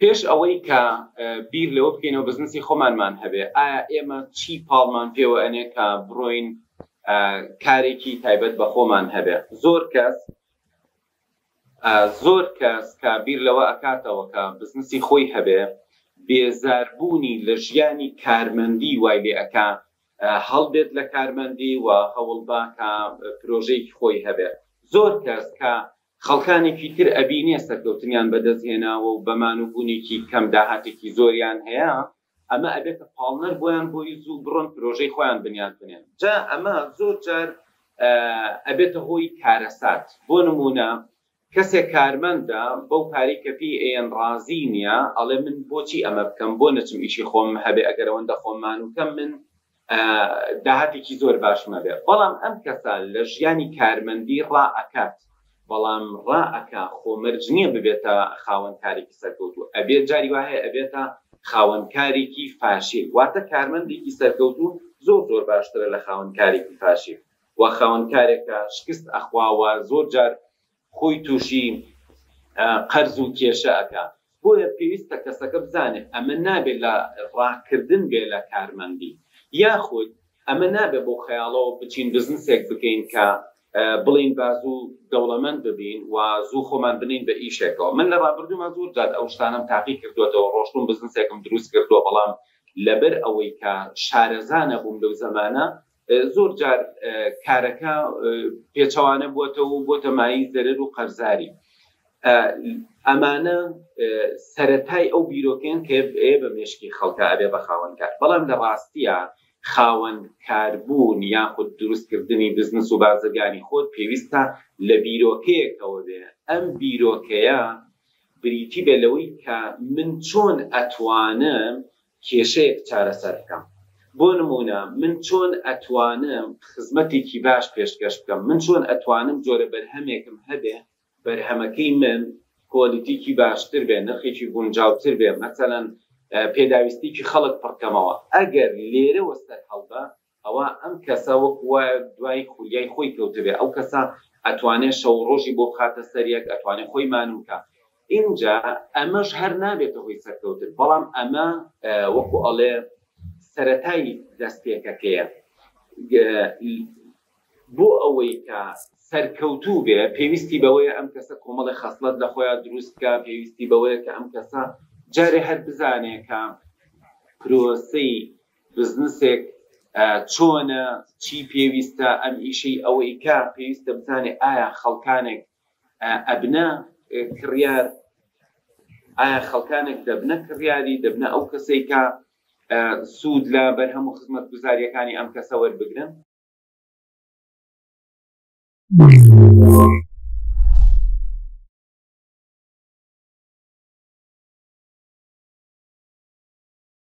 پێش ئەوەی کە بیر لەوە بکەینەوە بزنسی خۆمانمان هەبێ، ئایا ئێمە چی پاڵمان پێوە ئەنێ کە بڕۆین کارێکی تایبەت بە خۆمان هەبێ؟ زۆر کەس کە بیر لەوە ئەکاتەوە کە بزنسی خۆی هەبێ، بێزاربوونی لە ژیانی کارمەندی وای لێ ئەکا، هەڵبێت لە کارمەندی و هەوڵدا کە پرۆژەیەکی خۆی هەبێ. زۆر کەس کە خەڵکانێکی تر ئەبینێ سەرکەوتنیان بەدەستهێناوە و بەمانوبوونێکی کەم داهاتێکی زۆریان هەیە، ئەمە ئەبێتە پاڵنەر بۆیان بۆی زوو بڕۆن پرۆژەی خۆیان بنیان بنێن. جا ئەمە زۆر جار ئەبێتە هۆی کارەسات. بۆ نمونە کەسێک کارمەندە بەو پارەی کە پێی ئێن ڕازی نییە، ئەڵێ من بۆچی ئەمە بکەم، بۆ نەچم ئیشی خۆم هەبێ ئەگەر ئەوەندە خۆممان و کەم من داهاتێکی زۆر باشمە بێ. بەڵام ئەم کەسە لە ژیانی کارمەندی ڕائەکات، بەڵام ڕائەکا خۆمەرج نییە ببێتە خاوەنکارێکی سەرکەوتوو، ئەبێت جاری وایە ئەبێتە خاوەنکارێکی فاشیل. واتە کارمەندێکی سەرکەوتوو زۆر باشترە لە خاوەنکارێکی فاشیل، و خاوەنکارێکە شکست ئەخواوە زۆر جار خۆی تووشی قەرز و کێشە ئەکا. بۆیە پێویستە کەسەکە بزانێت ئەمە نابێت لە ڕاکردن بێ لە کارمەندی، یاخود ئەمە نابێت بۆ خەیاڵەوە بچین بزنسێک بکەین کە بڵین بازوو دەوڵەمەند ببین و زوو خۆمان بنین بە ئیشێکەوە. من لە ڕابردوومە زۆر جار ئەو شتانم تاقی کردوێتەوە، ڕۆشتوم بزنسێکم دروست کردووە، بەڵام لەبەر ئەوەی کە شارەزانە بووم لەو زەمانە، زۆر جار کارەکە پێچەوانە بووەتەوە و بۆتە مایی زەرەر و قەرزاری. ئەمانە سەرەتای ئەو بیرۆکەیان کە بە مێشکی خەڵکە ئەبێ بە خاوەنکار. بەڵام لە ڕاستیە خاوەنکاربوون یاخود دروستکردنی بزنس و بازرگانی خۆت پێویستە لە بیرۆکەیەکەوە بێ. ئەم بیرۆکەیە بریتی بێ لەوەی کە من چۆن ئەتوانم کێشەیەک چارەسەر بکەم. بۆ نمونە من چۆن ئەتوانم خزمەتێکی باش پێشکەش بکەم، من چۆن ئەتوانم جۆرە بەرهەمێکم هەبێ بەرهەمەکەی من کۆلیتیکی باشتر بێ، نرخێکی گونجاوتر بێ، مەسەلەن پێداویستێکی خەڵک پڕکەمەوە. ئەگەر لێرە وەستەر هەڵبە، ئەوە ئەم کەسە وەکوە دوای خولیای خۆی کەوتبێ، ئەو کەسە ئەتوانێت شەو ڕۆژی بۆ خاتە سەریەک، ئەتوانێت خۆی مانوکە. اینجا ئەمەش هەر نابێتە هۆی سەرکەوتن، بەڵام ئەمە وەکو ئەڵێ سەرەتای دەستپێکەکەیە. بۆ ئەوەی کە سەرکەوتوو بێ، پێویستی بەوەیە ئەم کەسە کۆمەڵی خەسڵەت لە خۆیان دروستکە، پێویستی بەوەیە کە ئەم کەسە جارێ هەر بزانێ کە پرۆسەی بزنسێک چۆنە، چی پێویستە، ئەم ئیشەی ئەوەی کە پێویستە بزانێ ئایا خەڵکانێک ئەبنە کڕیار، ئایا خەڵکانێک دەبنە کڕیاری، دەبنە ئەو کەسەی کە سوود لە بەرهەم و خزمەت گوزاریەکانی ئەم کەسە وەربگرن.